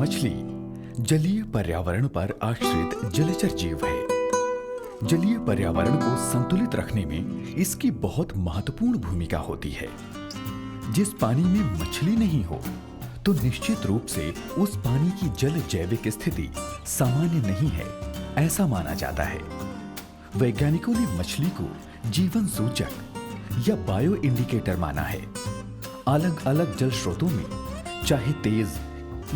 मछली जलीय पर्यावरण पर आश्रित जलचर जीव है। जलीय पर्यावरण को संतुलित रखने में इसकी बहुत महत्वपूर्ण भूमिका होती है। जिस पानी में मछली नहीं हो तो निश्चित रूप से उस पानी की जल जैविक स्थिति सामान्य नहीं है, ऐसा माना जाता है। वैज्ञानिकों ने मछली को जीवन सूचक या बायो इंडिकेटर माना है। अलग अलग जल स्रोतों में चाहे तेज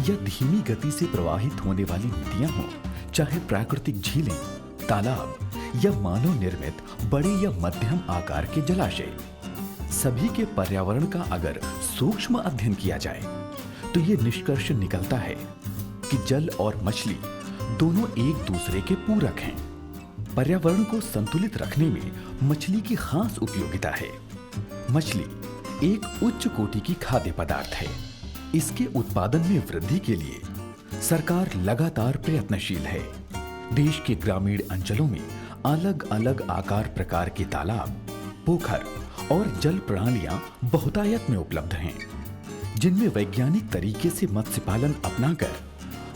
या धीमी गति से प्रवाहित होने वाली नदियां हों, चाहे प्राकृतिक झीलें, तालाब या मानव निर्मित बड़े या मध्यम आकार के जलाशय, सभी के पर्यावरण का अगर सूक्ष्म अध्ययन किया जाए तो ये निष्कर्ष निकलता है कि जल और मछली दोनों एक दूसरे के पूरक हैं। पर्यावरण को संतुलित रखने में मछली की खास उपयोगिता है। मछली एक उच्च कोटि की खाद्य पदार्थ है। इसके उत्पादन में वृद्धि के लिए सरकार लगातार प्रयत्नशील है। देश के ग्रामीण अंचलों में अलग अलग आकार प्रकार के तालाब, पोखर और जल प्रणालियां बहुतायत में उपलब्ध हैं, जिनमें वैज्ञानिक तरीके से मत्स्य पालन अपनाकर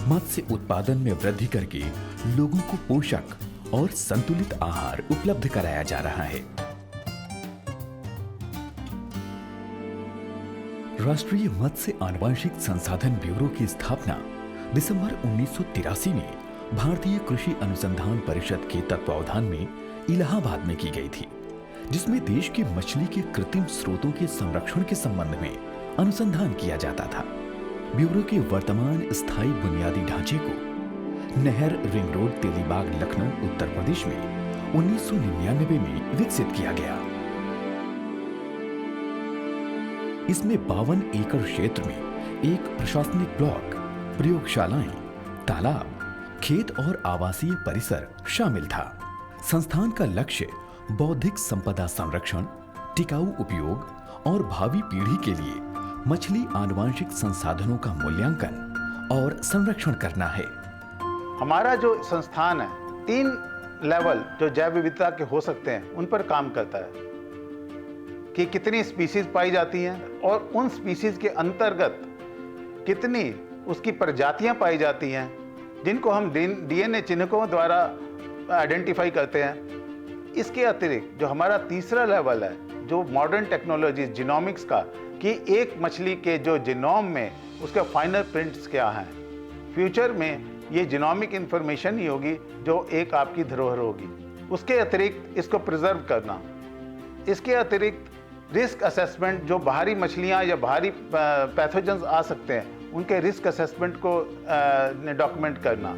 मत्स्य उत्पादन में वृद्धि करके लोगों को पोषक और संतुलित आहार उपलब्ध कराया जा रहा है। राष्ट्रीय मत्स्य आनुवंशिक संसाधन ब्यूरो की स्थापना दिसंबर 1983 में भारतीय कृषि अनुसंधान परिषद के तत्वावधान में इलाहाबाद में की गई थी, जिसमें देश के मछली के कृत्रिम स्रोतों के संरक्षण के संबंध में अनुसंधान किया जाता था। ब्यूरो के वर्तमान स्थायी बुनियादी ढांचे को नहर रिंग रोड, तेलीबाग, लखनऊ, उत्तर प्रदेश में 1999 में विकसित किया गया। इसमें 52 एकड़ क्षेत्र में एक प्रशासनिक ब्लॉक, प्रयोगशालाएं, तालाब, खेत और आवासीय परिसर शामिल था। संस्थान का लक्ष्य बौद्धिक संपदा संरक्षण, टिकाऊ उपयोग और भावी पीढ़ी के लिए मछली आनुवंशिक संसाधनों का मूल्यांकन और संरक्षण करना है। हमारा जो संस्थान है 3 लेवल जो जैव विविधता के हो सकते हैं उन पर काम करता है कि कितनी स्पीसीज पाई जाती हैं और उन स्पीसीज के अंतर्गत कितनी उसकी प्रजातियां पाई जाती हैं, जिनको हम डीएनए चिन्हकों द्वारा आइडेंटिफाई करते हैं। इसके अतिरिक्त जो हमारा तीसरा लेवल है, जो मॉडर्न टेक्नोलॉजी जीनोमिक्स का, कि एक मछली के जो जीनोम में उसके फाइनल प्रिंट्स क्या हैं। फ्यूचर में ये जीनोमिक इंफॉर्मेशन ही होगी जो एक आपकी धरोहर होगी। उसके अतिरिक्त इसको प्रिजर्व करना, इसके अतिरिक्त रिस्क असेसमेंट, जो बाहरी मछलियाँ या बाहरी पैथोजेंस आ सकते हैं उनके रिस्क असेसमेंट को डॉक्यूमेंट करना।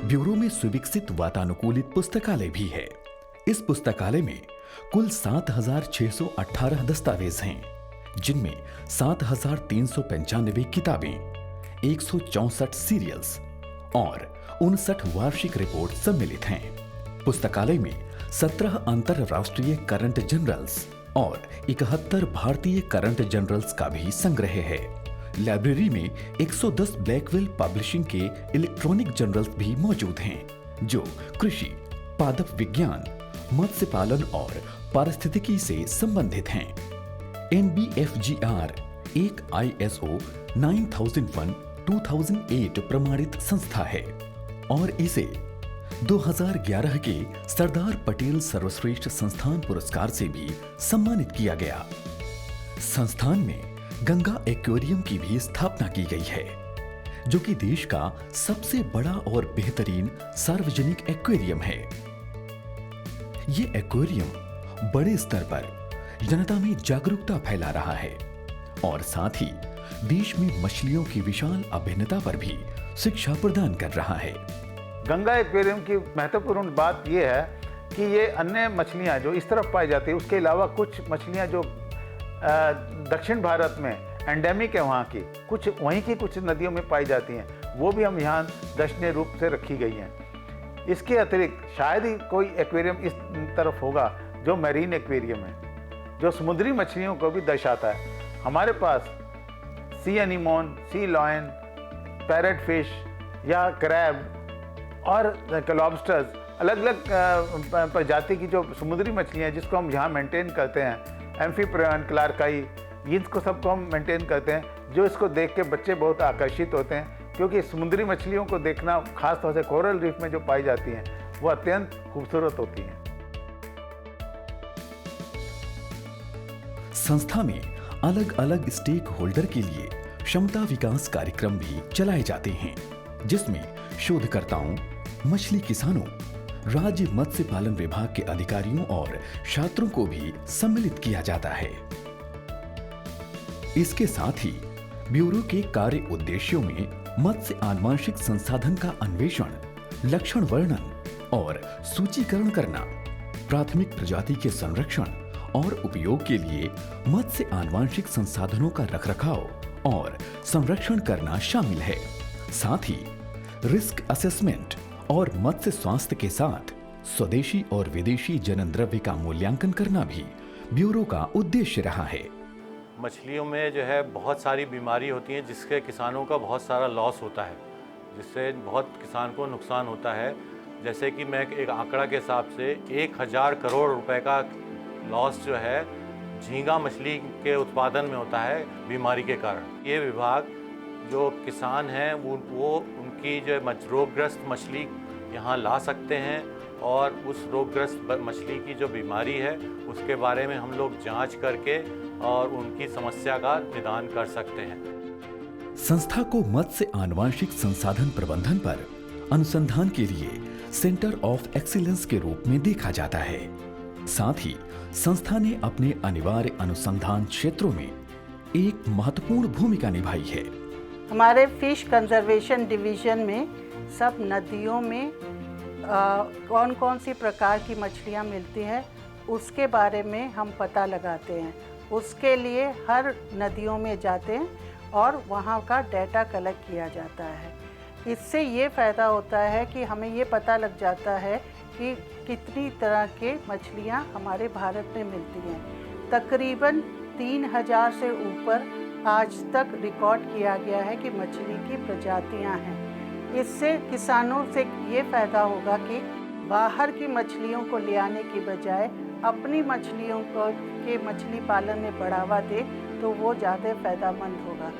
ब्यूरो में सुविकसित वातानुकूलित पुस्तकालय भी है। इस पुस्तकालय में कुल 7,618 दस्तावेज हैं, जिनमें 7,395 किताबें, 164 सीरियल्स और 59 वार्षिक रिपोर्ट सम्मिलित हैं। पुस्तकालय में 17 अंतरराष्ट्रीय करंट जर्नल्स और 71 भारतीय करंट जर्नल्स का भी संग्रह है। लाइब्रेरी में 110 ब्लैकवेल पब्लिशिंग के इलेक्ट्रॉनिक जर्नल्स भी मौजूद हैं, जो कृषि, पादप विज्ञान, मत्स्य पालन और पारिस्थितिकी से संबंधित हैं। NBFGR एक ISO 9001-2008 प्रमाणित संस्था है और इसे 2011 के सरदार पटेल सर्वश्रेष्ठ संस्थान पुरस्कार से भी सम्मानित किया गया। संस्थान में गंगा एक्वेरियम की भी स्थापना की गई है, जो कि देश का सबसे बड़ा और बेहतरीन सार्वजनिक एक्वेरियम है। ये एक्वेरियम बड़े स्तर पर जनता में जागरूकता फैला रहा है और साथ ही देश में मछलियों की विशाल अभिन्नता पर भी शिक्षा प्रदान कर रहा है। गंगा एक्वेरियम की महत्वपूर्ण बात यह है कि ये अन्य मछलियाँ जो इस तरफ पाई जाती है, उसके अलावा कुछ मछलियाँ जो दक्षिण भारत में एंडेमिक है, वहाँ की कुछ, वहीं की कुछ नदियों में पाई जाती हैं, वो भी हम यहाँ दर्शनीय रूप से रखी गई हैं। इसके अतिरिक्त शायद ही कोई एक्वेरियम इस तरफ होगा जो मैरीन एक्वेरियम है, जो समुद्री मछलियों को भी दर्शाता है। हमारे पास सी एनीमोन, सी लॉयन, पैरेट फिश या क्रैब और लॉबस्टर्स, अलग अलग प्रजाति की जो समुद्री मछलियाँ जिसको हम यहाँ मेंटेन करते हैं, एम्फीप्रियन, क्लार्काई, इसको सबको हम मेंटेन करते हैं, जो इसको देख के बच्चे बहुत आकर्षित होते हैं, क्योंकि समुद्री मछलियों को देखना, खास तौर से कोरल रीफ में जो पाई जाती हैं, वो अत्यंत खूबसूरत होती हैं। संस्था में अलग अलग स्टेक होल्डर के लिए क्षमता विकास कार्यक्रम भी चलाए जाते हैं, जिसमें शोधकर्ताओं, मछली किसानों, राज्य मत्स्य पालन विभाग के अधिकारियों और छात्रों को भी सम्मिलित किया जाता है। इसके साथ ही ब्यूरो के कार्य उद्देश्यों में मत्स्य आनुवंशिक संसाधन का अन्वेषण, लक्षण वर्णन और सूचीकरण करना, प्राथमिक प्रजाति के संरक्षण और उपयोग के लिए मत्स्य आनुवंशिक संसाधनों का रखरखाव और संरक्षण करना शामिल है। साथ ही रिस्क असेसमेंट और मत्स्य स्वास्थ्य के साथ स्वदेशी और विदेशी जनन द्रव्य का मूल्यांकन करना भी ब्यूरो का उद्देश्य रहा है। मछलियों में जो है बहुत सारी बीमारी होती हैं, जिसके किसानों का बहुत सारा लॉस होता है, जिससे बहुत किसान को नुकसान होता है। जैसे कि मैं एक आंकड़ा के हिसाब से 1000 करोड़ रुपए का लॉस जो है झींगा मछली के उत्पादन में होता है बीमारी के कारण। ये विभाग जो किसान हैं वो उनकी जो रोगग्रस्त मछली यहाँ ला सकते हैं और उस रोगग्रस्त मछली की जो बीमारी है उसके बारे में हम लोग जांच करके और उनकी समस्या का निदान कर सकते हैं। संस्था को मत्स्य आनुवंशिक संसाधन प्रबंधन पर अनुसंधान के लिए सेंटर ऑफ एक्सीलेंस के रूप में देखा जाता है। साथ ही संस्था ने अपने अनिवार्य अनुसंधान क्षेत्रों में एक महत्वपूर्ण भूमिका निभाई है। हमारे फिश कंजर्वेशन डिवीजन में सब नदियों में कौन कौन सी प्रकार की मछलियाँ मिलती हैं उसके बारे में हम पता लगाते हैं। उसके लिए हर नदियों में जाते हैं और वहाँ का डेटा कलेक्ट किया जाता है। इससे ये फ़ायदा होता है कि हमें ये पता लग जाता है कि कितनी तरह के मछलियाँ हमारे भारत में मिलती हैं। तकरीबन 3000 से ऊपर आज तक रिकॉर्ड किया गया है कि मछली की प्रजातियाँ हैं। इससे किसानों से ये फ़ायदा होगा कि बाहर की मछलियों को ले आने की बजाय अपनी मछलियों को के मछली पालन में बढ़ावा दे तो वो ज़्यादा फ़ायदेमंद होगा।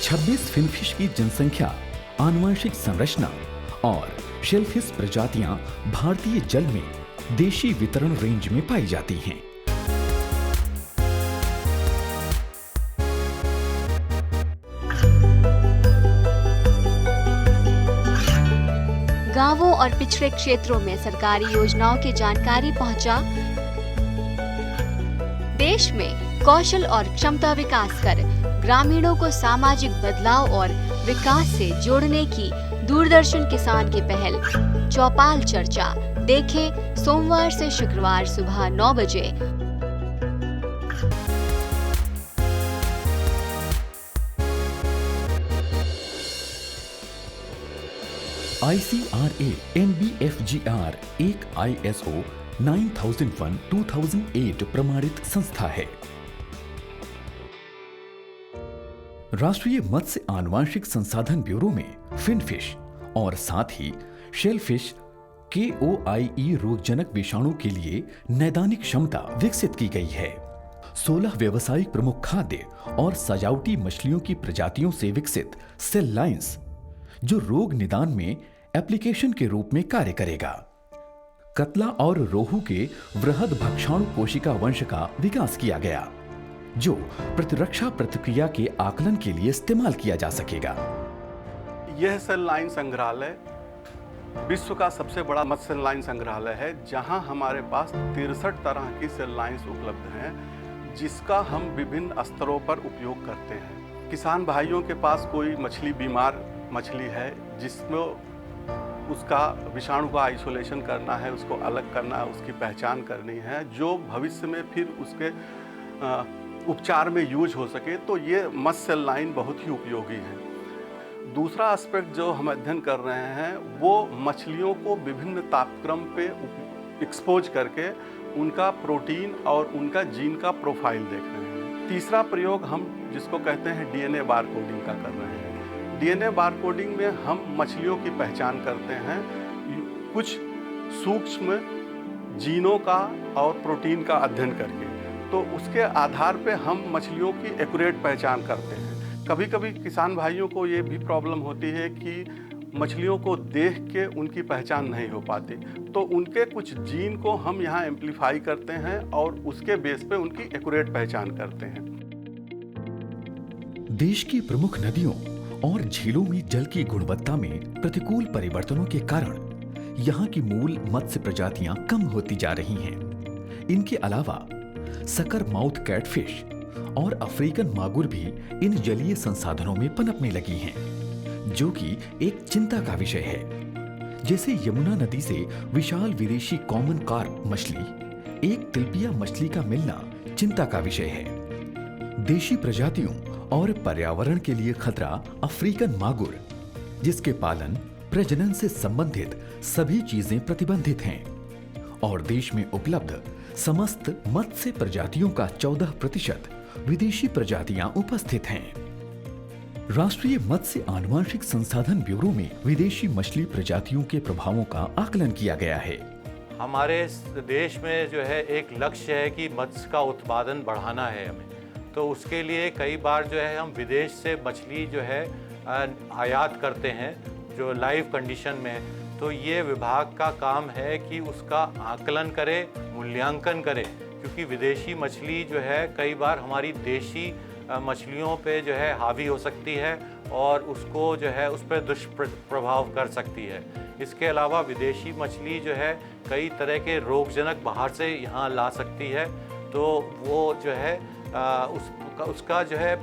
26 फिनफिश की जनसंख्या, आनुवंशिक संरचना और शेलफिश प्रजातियां भारतीय जल में देशी वितरण रेंज में पाई जाती हैं। गांवों और पिछड़े क्षेत्रों में सरकारी योजनाओं की जानकारी पहुंचा। देश में कौशल और क्षमता विकास कर ग्रामीणों को सामाजिक बदलाव और विकास से जोड़ने की दूरदर्शन किसान की पहल चौपाल चर्चा देखें सोमवार से शुक्रवार सुबह 9 बजे। ICRA NBFGR एक ISO 9001-2008 प्रमाणित संस्था है। राष्ट्रीय मत्स्य आनुवंशिक संसाधन ब्यूरो में फिनफिश और साथ ही शेलफिश KOIE रोगजनक विषाणु के लिए नैदानिक क्षमता विकसित की गई है। 16 व्यावसायिक प्रमुख खाद्य और सजावटी मछलियों की प्रजातियों से विकसित सेल लाइन्स जो रोग निदान में एप्लीकेशन के रूप में कार्य करेगा। कतला और रोहू के वृहद भक्षाणु कोशिका वंश का विकास किया गया जो प्रतिरक्षा प्रतिक्रिया के आकलन के लिए इस्तेमाल किया जा सकेगा। यह सेल लाइन संग्रहालय विश्व का सबसे बड़ा मत्स्य सेल लाइन संग्रहालय है, जहां हमारे पास 63 तरह की सेल लाइन्स उपलब्ध हैं, जिसका हम विभिन्न स्तरों पर उपयोग करते हैं। किसान भाइयों के पास कोई मछली बीमार मछली है जिसमें उसका विषाणु का आइसोलेशन करना है, उसको अलग करना है, उसकी पहचान करनी है, जो भविष्य में फिर उसके उपचार में यूज हो सके, तो ये मत्स्य सेल लाइन बहुत ही उपयोगी है। दूसरा एस्पेक्ट जो हम अध्ययन कर रहे हैं वो मछलियों को विभिन्न तापक्रम पे एक्सपोज करके उनका प्रोटीन और उनका जीन का प्रोफाइल देख रहे हैं। तीसरा प्रयोग हम जिसको कहते हैं DNA बार कोडिंग का कर रहे हैं। DNA बार कोडिंग में हम मछलियों की पहचान करते हैं, कुछ सूक्ष्म जीनों का और प्रोटीन का अध्ययन करके, तो उसके आधार पे हम मछलियों की एक्यूरेट पहचान करते हैं। कभी कभी किसान भाइयों को ये भी प्रॉब्लम होती है कि मछलियों को देख के उनकी पहचान नहीं हो पाती, तो उनके कुछ जीन को हम यहाँ एम्प्लीफाई करते हैं और उसके बेस पे उनकी एक्यूरेट पहचान करते हैं। देश की प्रमुख नदियों और झीलों में जल की गुणवत्ता में प्रतिकूल परिवर्तनों के कारण यहाँ की मूल मत्स्य प्रजातियां कम होती जा रही हैं। इनके अलावा सकर माउथ कैटफिश और अफ्रीकन मागुर भी इन जलीय संसाधनों में पनपने लगी हैं, जो कि एक चिंता का विषय है। जैसे यमुना नदी से विशाल विदेशी कॉमन कार्प मछली, एक तिलपिया मछली का मिलना चिंता का विषय है। देशी प्रजातियों और पर्यावरण के लिए खतरा अफ्रीकन मागुर, जिसके पालन प्रजनन से संबंधित सभी चीजें प्रतिबंधित हैं और देश में उपलब्ध समस्त मत्स्य प्रजातियों का 14% विदेशी प्रजातियां उपस्थित हैं। राष्ट्रीय मत्स्य आनुवंशिक संसाधन ब्यूरो में विदेशी मछली प्रजातियों के प्रभावों का आकलन किया गया है। हमारे देश में जो है एक लक्ष्य है कि मत्स्य का उत्पादन बढ़ाना है हमें, तो उसके लिए कई बार जो है हम विदेश से मछली जो है आयात करते हैं जो लाइव कंडीशन में है। तो ये विभाग का काम है कि उसका आकलन करे, मूल्यांकन करे, क्योंकि विदेशी मछली जो है कई बार हमारी देशी मछलियों पे जो है हावी हो सकती है और उसको जो है उस पर दुष्प्रभाव कर सकती है। इसके अलावा विदेशी मछली जो है कई तरह के रोगजनक बाहर से यहाँ ला सकती है, तो वो जो है उसका जो है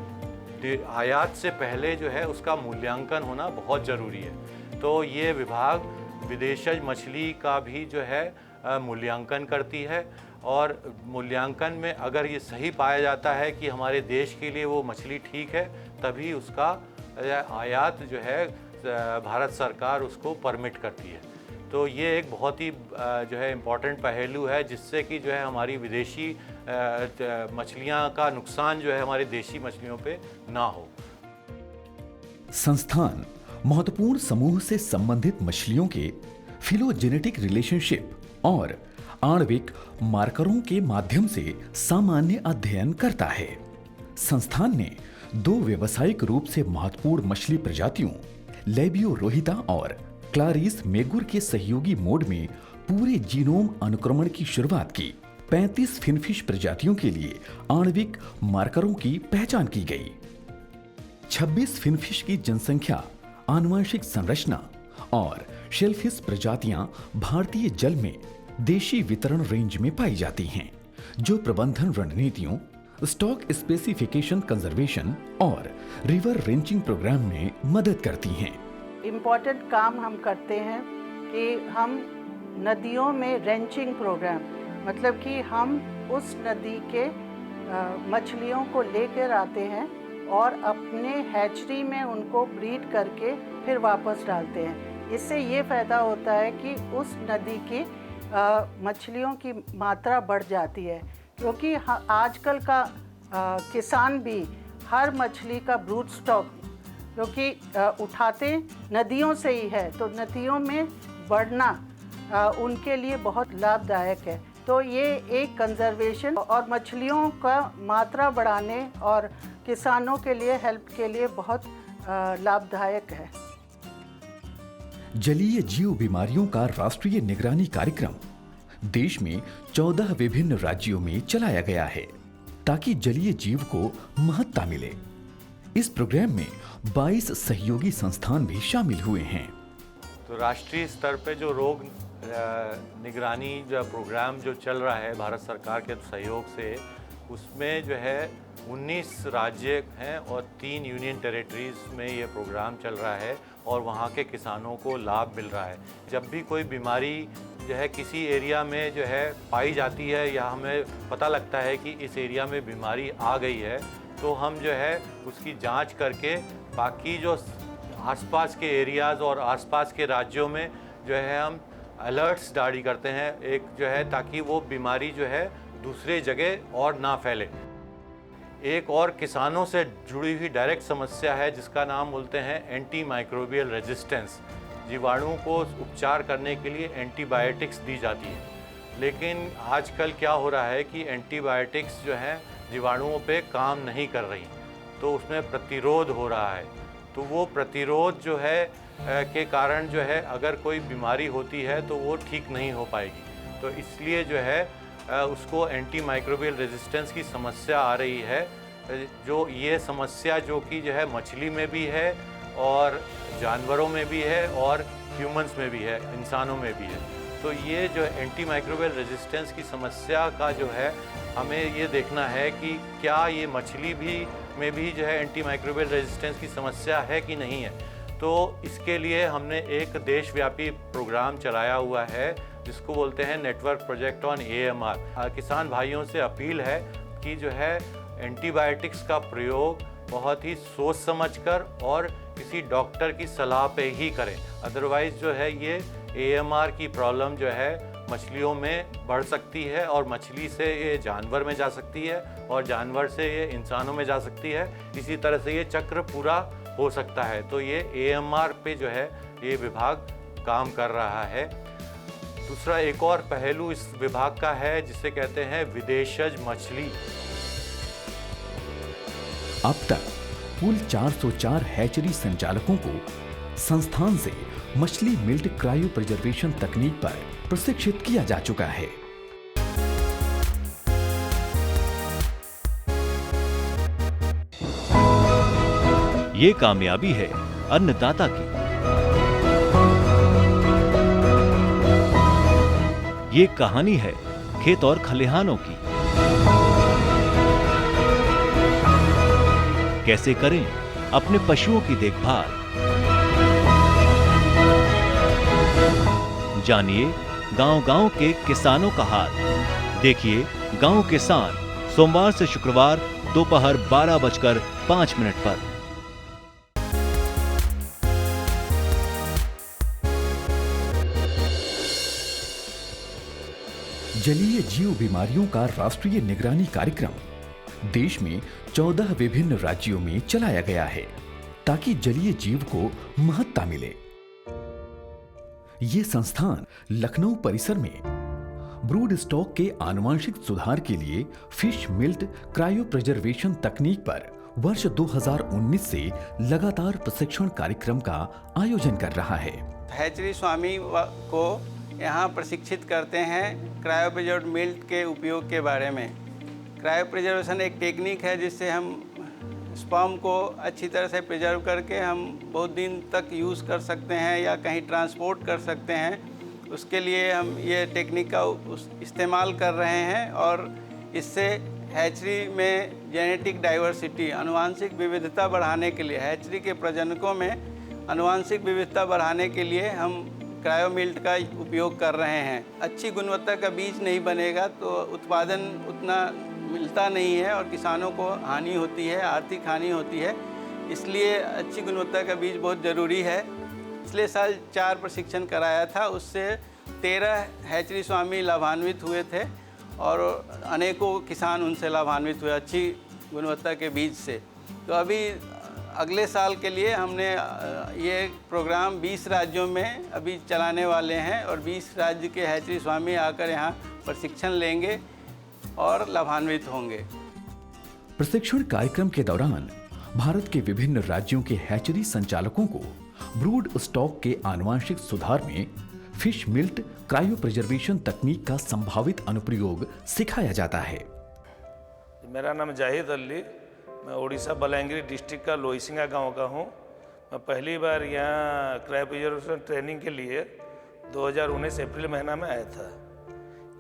आयात से पहले जो है उसका मूल्यांकन होना बहुत ज़रूरी है। तो ये विभाग विदेशी मछली का भी जो है मूल्यांकन करती है और मूल्यांकन में अगर ये सही पाया जाता है कि हमारे देश के लिए वो मछली ठीक है, तभी उसका आयात जो है भारत सरकार उसको परमिट करती है। तो ये एक बहुत ही जो है इम्पॉर्टेंट पहलू है, जिससे कि जो है हमारी विदेशी मछलियाँ का नुकसान जो है हमारी देशी मछलियों पे ना हो। संस्थान महत्वपूर्ण समूह से संबंधित मछलियों के फिलोजेनेटिक रिलेशनशिप और आणविक मार्करों के माध्यम से सामान्य अध्ययन करता है। संस्थान ने 2 व्यावसायिक रूप से महत्वपूर्ण मछली प्रजातियों लेबियो रोहिता और क्लारिस मेगुर के सहयोगी मोड में पूरे जीनोम अनुक्रमण की शुरुआत की। 35 फिनफिश प्रजातियों के लिए आणविक मार्करों की पहचान की गई। 26 फिनफिश की जनसंख्या, आनुवंशिक संरचना और शेलफिश प्रजातियां भारतीय जल में देशी वितरण रेंज में पाई जाती हैं, जो प्रबंधन रणनीतियों, स्टॉक स्पेसिफिकेशन कंजर्वेशन और रिवर रेंचिंग प्रोग्राम में मदद करती हैं। इम्पॉर्टेंट काम हम करते हैं कि हम नदियों में रेंचिंग प्रोग्राम, मतलब कि हम उस नदी के मछलियों को लेकर आते हैं और अपने हैचरी में उनको ब्रीड करके फिर वापस डालते हैं। इससे ये फ़ायदा होता है कि उस नदी की मछलियों की मात्रा बढ़ जाती है, क्योंकि आजकल का किसान भी हर मछली का ब्रूड स्टॉक क्योंकि उठाते नदियों से ही है, तो नदियों में बढ़ना उनके लिए बहुत लाभदायक है। तो ये एक कंजर्वेशन और मछलियों का मात्रा बढ़ाने और किसानों के लिए हेल्प के लिए बहुत लाभदायक है। जलीय जीव बीमारियों का राष्ट्रीय निगरानी कार्यक्रम देश में 14 विभिन्न राज्यों में चलाया गया है, ताकि जलीय जीव को महत्ता मिले। इस प्रोग्राम में 22 सहयोगी संस्थान भी शामिल हुए हैं। तो राष्ट्रीय स्तर पे जो रोग निगरानी जो प्रोग्राम जो चल रहा है भारत सरकार के सहयोग से, उसमें जो है 19 राज्य हैं और 3 यूनियन टेरिटरीज में ये प्रोग्राम चल रहा है और वहाँ के किसानों को लाभ मिल रहा है। जब भी कोई बीमारी जो है किसी एरिया में जो है पाई जाती है या हमें पता लगता है कि इस एरिया में बीमारी आ गई है, तो हम जो है उसकी जांच करके बाकी जो आसपास के एरियाज़ और आसपास के राज्यों में जो है हम अलर्ट्स जारी करते हैं, एक जो है ताकि वो बीमारी जो है दूसरे जगह और ना फैले। एक और किसानों से जुड़ी हुई डायरेक्ट समस्या है जिसका नाम बोलते हैं एंटी माइक्रोबियल रेजिस्टेंस। जीवाणुओं को उपचार करने के लिए एंटीबायोटिक्स दी जाती है, लेकिन आजकल क्या हो रहा है कि एंटीबायोटिक्स जो है जीवाणुओं पे काम नहीं कर रही, तो उसमें प्रतिरोध हो रहा है। तो वो प्रतिरोध जो है के कारण जो है अगर कोई बीमारी होती है तो वो ठीक नहीं हो पाएगी। तो इसलिए जो है उसको एंटी माइक्रोबियल रेजिस्टेंस की समस्या आ रही है, जो ये समस्या जो कि जो है मछली में भी है और जानवरों में भी है और ह्यूमंस में भी है, इंसानों में भी है। तो ये जो एंटी माइक्रोबियल रेजिस्टेंस की समस्या का जो है हमें ये देखना है कि क्या ये मछली में भी जो है एंटी माइक्रोबियल रेजिस्टेंस की समस्या है कि नहीं है। तो इसके लिए हमने एक देशव्यापी प्रोग्राम चलाया हुआ है जिसको बोलते हैं नेटवर्क प्रोजेक्ट ऑन AMR। किसान भाइयों से अपील है कि जो है एंटीबायोटिक्स का प्रयोग बहुत ही सोच समझकर और किसी डॉक्टर की सलाह पे ही करें, अदरवाइज़ जो है ये AMR की प्रॉब्लम जो है मछलियों में बढ़ सकती है और मछली से ये जानवर में जा सकती है और जानवर से ये इंसानों में जा सकती है। इसी तरह से ये चक्र पूरा हो सकता है। तो ये AMR पे जो है ये विभाग काम कर रहा है। दूसरा एक और पहलू इस विभाग का है जिसे कहते हैं विदेशज मछली। अब तक कुल 404 हैचरी संचालकों को संस्थान से मछली मिल्ट क्रायो प्रिजर्वेशन तकनीक पर प्रशिक्षित किया जा चुका है। ये कामयाबी है अन्नदाता की, ये कहानी है खेत और खलिहानों की। कैसे करें अपने पशुओं की देखभाल, जानिए गांव-गांव के किसानों का हाल। देखिए गांव किसान सोमवार से शुक्रवार दोपहर 12:05 पर। जलीय जीव बीमारियों का राष्ट्रीय निगरानी कार्यक्रम देश में 14 विभिन्न राज्यों में चलाया गया है ताकि जलीय जीव को महत्ता मिले। ये संस्थान लखनऊ परिसर में ब्रूड स्टॉक के आनुवंशिक सुधार के लिए फिश मिल्ट क्रायो प्रिजर्वेशन तकनीक पर वर्ष 2019 से लगातार प्रशिक्षण कार्यक्रम का आयोजन कर रहा है। हैचरी स्वामी को यहाँ प्रशिक्षित करते हैं क्रायो प्रिजर्व्ड मिल्ट के उपयोग के बारे में। क्रायो प्रिजर्वेशन एक टेक्निक है जिससे हम स्पर्म को अच्छी तरह से प्रिजर्व करके हम बहुत दिन तक यूज़ कर सकते हैं या कहीं ट्रांसपोर्ट कर सकते हैं। उसके लिए हम ये टेक्निक का इस्तेमाल कर रहे हैं और इससे हैचरी में जेनेटिक डाइवर्सिटी आनुवांशिक विविधता बढ़ाने के लिए, हैचरी के प्रजनकों में आनुवांशिक विविधता बढ़ाने के लिए हम क्रायो मिल्ट का उपयोग कर रहे हैं। अच्छी गुणवत्ता का बीज नहीं बनेगा तो उत्पादन उतना मिलता नहीं है और किसानों को हानि होती है, आर्थिक हानि होती है। इसलिए अच्छी गुणवत्ता का बीज बहुत ज़रूरी है। पिछले साल 4 प्रशिक्षण कराया था, उससे 13 हैचरी स्वामी लाभान्वित हुए थे और अनेकों किसान उनसे लाभान्वित हुए अच्छी गुणवत्ता के बीज से। तो अभी अगले साल के लिए हमने ये प्रोग्राम 20 राज्यों में अभी चलाने वाले हैं और 20 राज्य के हैचरी स्वामी आकर यहाँ प्रशिक्षण लेंगे और लाभान्वित होंगे। प्रशिक्षण कार्यक्रम के दौरान भारत के विभिन्न राज्यों के हैचरी संचालकों को ब्रूड स्टॉक के आनुवंशिक सुधार में फिश मिल्ट क्रायो प्रिजर्वेशन तकनीक का संभावित अनुप्रयोग सिखाया जाता है। मेरा नाम जाहिद अली, मैं उड़ीसा बलांगीर डिस्ट्रिक्ट का लोईसिंगा गांव का हूं। मैं पहली बार यहाँ क्रायो प्रिजर्वेशन ट्रेनिंग के लिए 2019 अप्रैल महीना में आया था।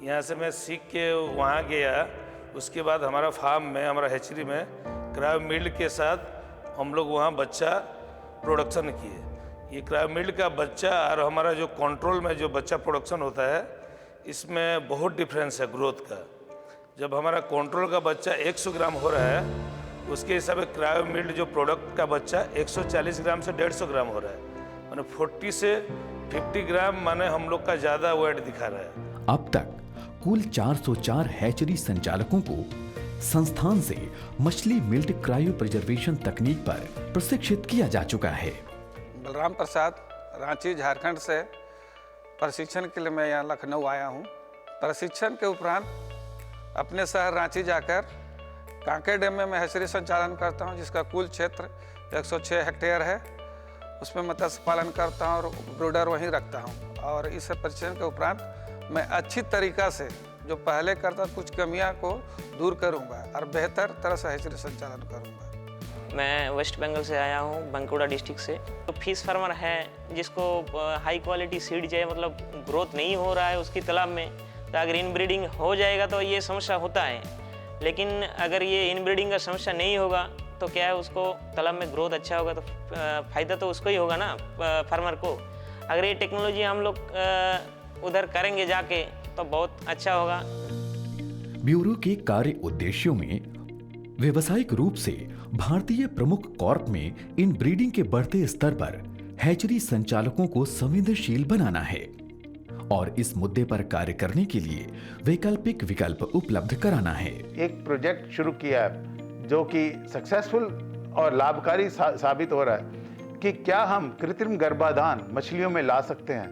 यहाँ से मैं सीख के वहाँ गया। उसके बाद हमारा फार्म में, हमारा हैचरी में क्रायो मिल्ट के साथ हम लोग वहाँ बच्चा प्रोडक्शन किए। ये क्रायो मिल्ट का बच्चा और हमारा जो कंट्रोल में जो बच्चा प्रोडक्शन होता है, इसमें बहुत डिफरेंस है ग्रोथ का। जब हमारा कंट्रोल का बच्चा 100 ग्राम हो रहा है, उसके हिसाब से क्रायो मिल्ट जो प्रोडक्ट का बच्चा 140 ग्राम से 150 ग्राम हो रहा है। माने 40 से 50 ग्राम माने हम लोग का ज़्यादा वेट दिखा रहा है। अब तक कुल 404 हैचरी संचालकों को संस्थान से मछली मिल्ट क्रायो प्रिजर्वेशन तकनीक पर प्रशिक्षित किया जा चुका है। बलराम प्रसाद, रांची झारखंड से प्रशिक्षण के लिए मैं यहाँ लखनऊ आया हूँ। प्रशिक्षण के उपरांत अपने शहर रांची जाकर कांके डैम में मैं हैचरी संचालन करता हूं, जिसका कुल क्षेत्र 106 हेक्टेयर है। उसमें मत्स्य पालन करता हूं और ब्रूडर वहीं रखता हूं। और इस प्रशिक्षण के उपरांत मैं अच्छी तरीक़ा से जो पहले करता कुछ कमियां को दूर करूंगा और बेहतर तरह से हैचरी संचालन करूंगा। मैं वेस्ट बंगाल से आया हूँ, बांकुड़ा डिस्ट्रिक्ट से। तो फिश फार्मर है जिसको हाई क्वालिटी सीड चाहिए, मतलब ग्रोथ नहीं हो रहा है उसकी तालाब में, तो अगर इनब्रीडिंग हो जाएगा तो ये समस्या होता है। लेकिन अगर ये इनब्रीडिंग का समस्या नहीं होगा तो क्या है, उसको तालाब में ग्रोथ अच्छा होगा तो फ़ायदा तो उसको ही होगा ना, फार्मर को। अगर ये टेक्नोलॉजी हम लोग उधर करेंगे जाके तो बहुत अच्छा होगा। ब्यूरो के कार्य उद्देश्यों में व्यवसायिक रूप से भारतीय प्रमुख कॉर्प में इन ब्रीडिंग के बढ़ते स्तर पर हैचरी संचालकों को संवेदनशील बनाना है और इस मुद्दे पर कार्य करने के लिए वैकल्पिक विकल्प उपलब्ध कराना है। एक प्रोजेक्ट शुरू किया है जो कि सक्सेसफुल और लाभकारी साबित हो रहा है कि क्या हम कृत्रिम गर्भाधान मछलियों में ला सकते हैं,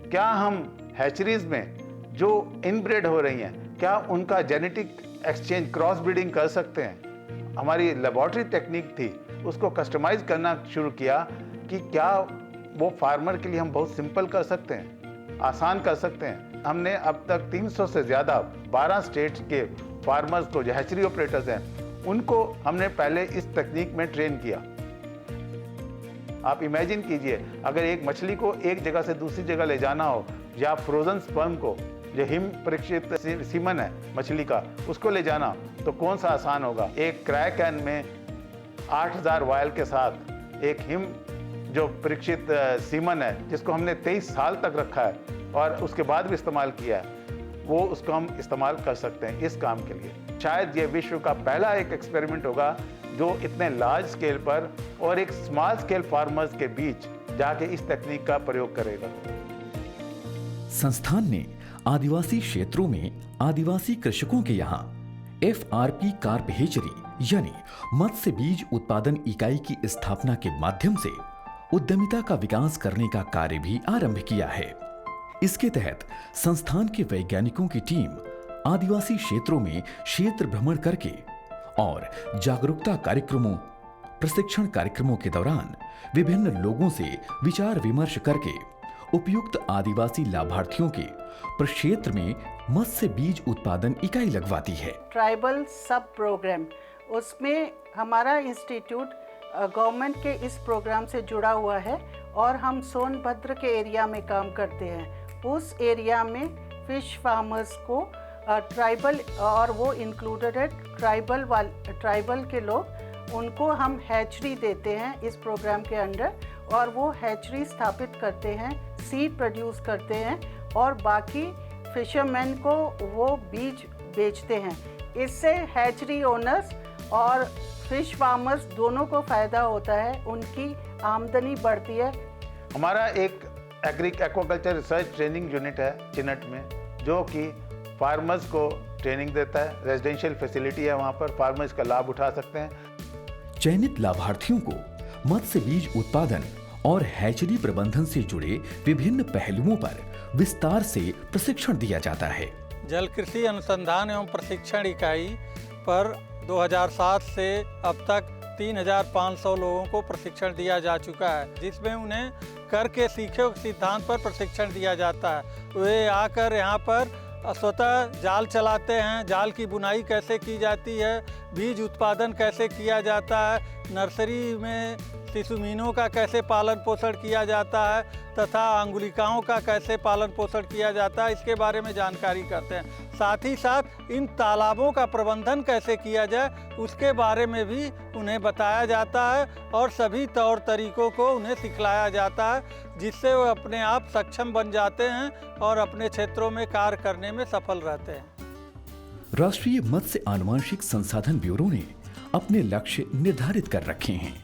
क्या हम हैचरीज में जो इनब्रेड हो रही हैं क्या उनका जेनेटिक एक्सचेंज क्रॉस ब्रीडिंग कर सकते हैं। हमारी लेबोरेटरी टेक्निक थी, उसको कस्टमाइज करना शुरू किया कि क्या वो फार्मर के लिए हम बहुत सिंपल कर सकते हैं, आसान कर सकते हैं। हमने अब तक 300 से ज़्यादा 12 स्टेट्स के फार्मर्स को जो हैचरी ऑपरेटर्स हैं उनको हमने पहले इस तकनीक में ट्रेन किया। आप इमेजिन कीजिए अगर एक मछली को एक जगह से दूसरी जगह ले जाना हो या फ्रोजन स्पर्म को जो हिम परीक्षित सीमन है मछली का उसको ले जाना तो कौन सा आसान होगा। एक क्राय कैन में 8000 वायल के साथ एक हिम जो परीक्षित सीमन है जिसको हमने 23 साल तक रखा है और उसके बाद भी इस्तेमाल किया है, वो उसको हम इस्तेमाल कर सकते हैं इस काम के लिए। शायद ये विश्व का पहला एक एक्सपेरिमेंट होगा जो इतने लार्ज स्केल पर और एक स्मॉल स्केल फार्मर्स के बीच जाके इस तकनीक का प्रयोग करेगा। संस्थान ने आदिवासी क्षेत्रों में आदिवासी कृषकों के यहाँ FRP कार्प हेचरी यानी मत्स्य बीज उत्पादन इकाई की स्थापना के माध्यम से उद्यमिता का विकास करने का कार्य भी आरंभ किया है। इसके तहत संस्थान के वैज्ञानिकों की टीम आदिवासी क्षेत्रों में क्षेत्र भ्रमण करके और जागरूकता कार्यक्रमों, प्रशिक्षण कार्यक्रमों के दौरान विभिन्न लोगों से विचार विमर्श करके उपयुक्त आदिवासी लाभार्थियों के प्रक्षेत्र में मत्स्य बीज उत्पादन इकाई लगवाती है। ट्राइबल सब प्रोग्राम, उसमें हमारा इंस्टीट्यूट गवर्नमेंट के इस प्रोग्राम से जुड़ा हुआ है और हम सोनभद्र के एरिया में काम करते हैं। उस एरिया में फिश फार्मर्स को ट्राइबल और वो इंक्लूडेड है ट्राइबल के लोग, उनको हम हैचरी देते हैं इस प्रोग्राम के अंडर और वो हैचरी स्थापित करते हैं, सीड प्रोड्यूस करते हैं और बाकी फिशरमैन को वो बीज बेचते हैं। इससे हैचरी ओनर्स और फिश फार्मर्स दोनों को फ़ायदा होता है, उनकी आमदनी बढ़ती है। हमारा एक एक्वाकल्चर रिसर्च ट्रेनिंग यूनिट है चिनट में जो कि फार्मर्स को ट्रेनिंग देता है। रेजिडेंशियल फैसिलिटी है, वहाँ पर फार्मर्स का लाभ उठा सकते हैं। चयनित लाभार्थियों को मत्स्य बीज उत्पादन और हैचरी प्रबंधन से जुड़े विभिन्न पहलुओं पर विस्तार से प्रशिक्षण दिया जाता है। जल कृषि अनुसंधान एवं प्रशिक्षण इकाई पर 2007 से अब तक 3500 लोगों को प्रशिक्षण दिया जा चुका है, जिसमें उन्हें करके सीखे सिद्धांत पर प्रशिक्षण दिया जाता है। वे आकर यहाँ पर स्वतः जाल चलाते हैं, जाल की बुनाई कैसे की जाती है, बीज उत्पादन कैसे किया जाता है, नर्सरी में शिशु मीनों का कैसे पालन पोषण किया जाता है तथा अंगुलिकाओं का कैसे पालन पोषण किया जाता है, इसके बारे में जानकारी करते हैं। साथ ही साथ इन तालाबों का प्रबंधन कैसे किया जाए उसके बारे में भी उन्हें बताया जाता है और सभी तौर तरीकों को उन्हें सिखलाया जाता है, जिससे वो अपने आप सक्षम बन जाते हैं और अपने क्षेत्रों में कार्य करने में सफल रहते हैं। राष्ट्रीय मत्स्य आनुवंशिक संसाधन ब्यूरो ने अपने लक्ष्य निर्धारित कर रखे हैं,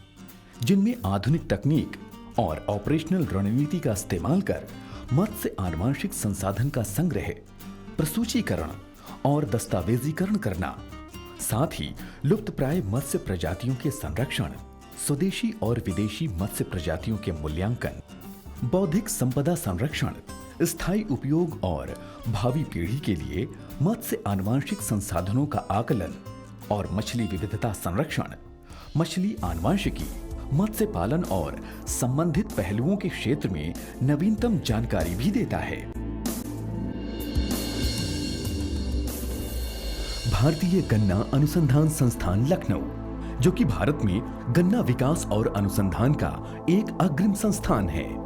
जिनमें आधुनिक तकनीक और ऑपरेशनल रणनीति का इस्तेमाल कर मत्स्य आनुवंशिक संसाधन का संग्रह, प्रसूचीकरण और दस्तावेजीकरण करना, साथ ही लुप्तप्राय मत्स्य प्रजातियों के संरक्षण, स्वदेशी और विदेशी मत्स्य प्रजातियों के मूल्यांकन, बौद्धिक संपदा संरक्षण, स्थायी उपयोग और भावी पीढ़ी के लिए मत्स्य आनुवांशिक संसाधनों का आकलन और मछली विविधता संरक्षण, मछली आनुवांशिकी, मत्स्य पालन और संबंधित पहलुओं के क्षेत्र में नवीनतम जानकारी भी देता है। भारतीय गन्ना अनुसंधान संस्थान लखनऊ, जो कि भारत में गन्ना विकास और अनुसंधान का एक अग्रिम संस्थान है,